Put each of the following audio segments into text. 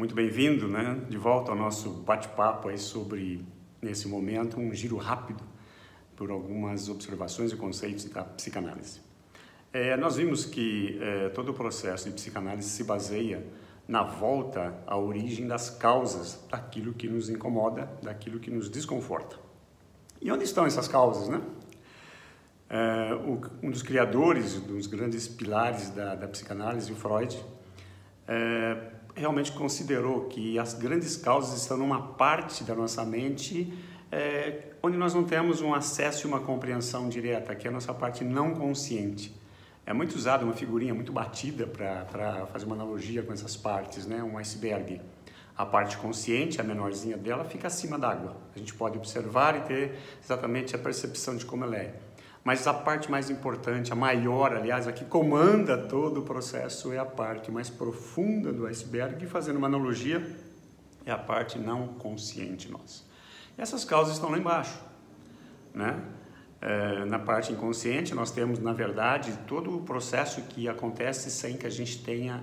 Muito bem-vindo, né? De volta ao nosso bate-papo aí sobre, nesse momento, um giro rápido por algumas observações e conceitos da psicanálise. Nós vimos que todo o processo de psicanálise se baseia na volta à origem das causas daquilo que nos incomoda, daquilo que nos desconforta. E onde estão essas causas, né? Um dos criadores, um dos grandes pilares da psicanálise, o Freud, realmente considerou que as grandes causas estão numa parte da nossa mente onde nós não temos um acesso e uma compreensão direta, que é a nossa parte não consciente. É muito usada uma figurinha muito batida para fazer uma analogia com essas partes, né? Um iceberg. A parte consciente, a menorzinha dela, fica acima d'água. A gente pode observar e ter exatamente a percepção de como ela é. Mas a parte mais importante, a maior, aliás, a que comanda todo o processo, é a parte mais profunda do iceberg, e fazendo uma analogia, é a parte não consciente nossa. E essas causas estão lá embaixo, né? Na parte inconsciente, nós temos, na verdade, todo o processo que acontece sem que a gente tenha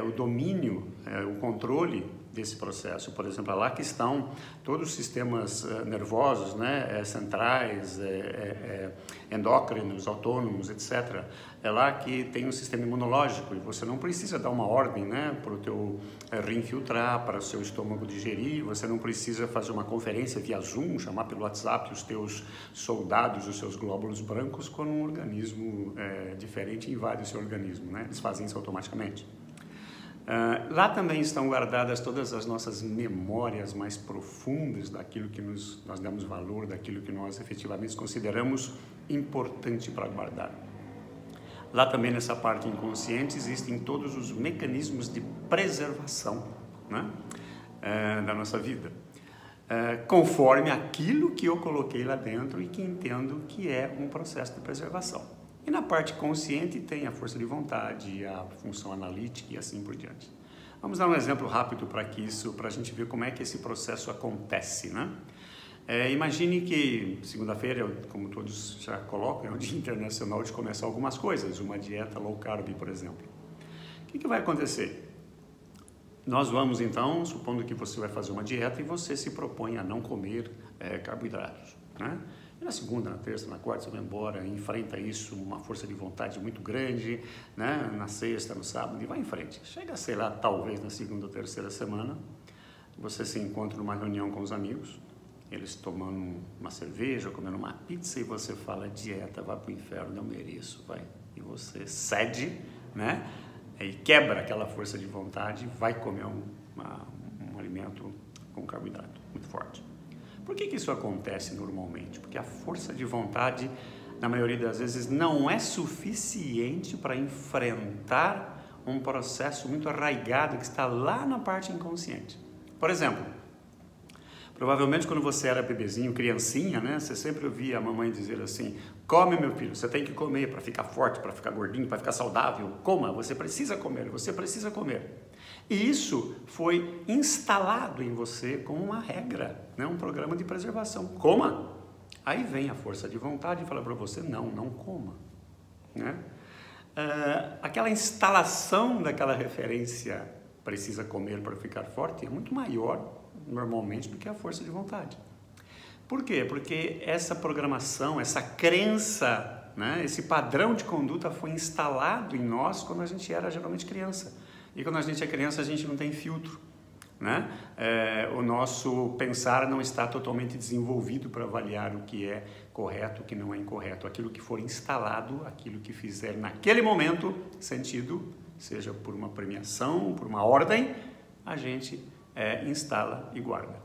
o domínio, o controle desse processo. Por exemplo, é lá que estão todos os sistemas nervosos, né, centrais, endócrinos, autônomos, etc. É lá que tem um sistema imunológico e você não precisa dar uma ordem, né, para o teu rim filtrar, para o seu estômago digerir, você não precisa fazer uma conferência via Zoom, chamar pelo WhatsApp os teus soldados, os seus glóbulos brancos, quando um organismo diferente invade o seu organismo, né? Eles fazem isso automaticamente. Lá também estão guardadas todas as nossas memórias mais profundas daquilo que nós damos valor, daquilo que nós efetivamente consideramos importante para guardar. Lá também, nessa parte inconsciente, existem todos os mecanismos de preservação, né, da nossa vida, conforme aquilo que eu coloquei lá dentro e que entendo que é um processo de preservação. E na parte consciente tem a força de vontade, a função analítica e assim por diante. Vamos dar um exemplo rápido para a gente ver como é que esse processo acontece, né? Imagine que segunda-feira, como todos já colocam, é o Dia Internacional de começar algumas coisas, uma dieta low carb, por exemplo. O que vai acontecer? Nós vamos então, supondo que você vai fazer uma dieta e você se propõe a não comer carboidratos, né? E na segunda, na terça, na quarta, você vai embora, enfrenta isso, uma força de vontade muito grande, né? Na sexta, no sábado, e vai em frente. Chega, sei lá, talvez na segunda ou terceira semana, você se encontra numa reunião com os amigos, eles tomando uma cerveja, comendo uma pizza, e você fala: dieta, vai pro inferno, eu mereço, vai. E você cede, né? E quebra aquela força de vontade, vai comer um alimento com carboidrato muito forte. Por que isso acontece normalmente? Porque a força de vontade, na maioria das vezes, não é suficiente para enfrentar um processo muito arraigado que está lá na parte inconsciente. Por exemplo, provavelmente quando você era bebezinho, criancinha, né, você sempre ouvia a mamãe dizer assim: come, meu filho, você tem que comer para ficar forte, para ficar gordinho, para ficar saudável. Coma, você precisa comer, você precisa comer. E isso foi instalado em você como uma regra, né? Um programa de preservação. Coma! Aí vem a força de vontade e fala para você: não coma, né? Aquela instalação daquela referência, precisa comer para ficar forte, é muito maior normalmente do que a força de vontade. Por quê? Porque essa programação, essa crença, né, esse padrão de conduta foi instalado em nós quando a gente era geralmente criança. E quando a gente é criança, a gente não tem filtro, né? O nosso pensar não está totalmente desenvolvido para avaliar o que é correto, o que não é incorreto. Aquilo que for instalado, aquilo que fizer naquele momento sentido, seja por uma premiação, por uma ordem, a gente instala e guarda.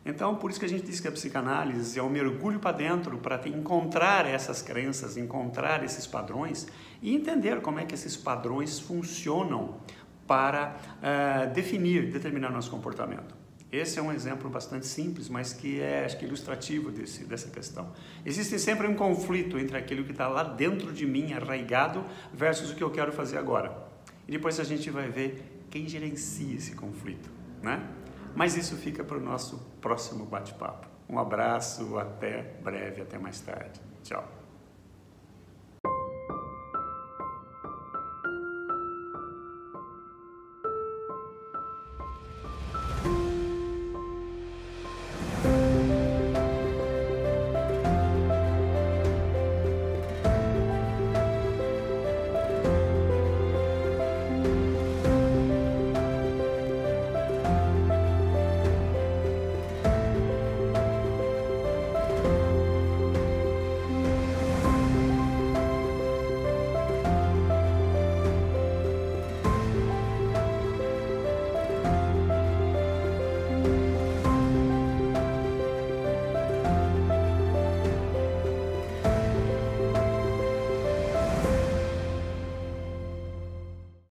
Então, por isso que a gente diz que a psicanálise é um mergulho para dentro, para encontrar essas crenças, encontrar esses padrões e entender como é que esses padrões funcionam para determinar nosso comportamento. Esse é um exemplo bastante simples, mas que é, acho que, ilustrativo dessa questão. Existe sempre um conflito entre aquilo que está lá dentro de mim, arraigado, versus o que eu quero fazer agora. E depois a gente vai ver quem gerencia esse conflito, né? Mas isso fica para o nosso próximo bate-papo. Um abraço, até breve, até mais tarde. Tchau.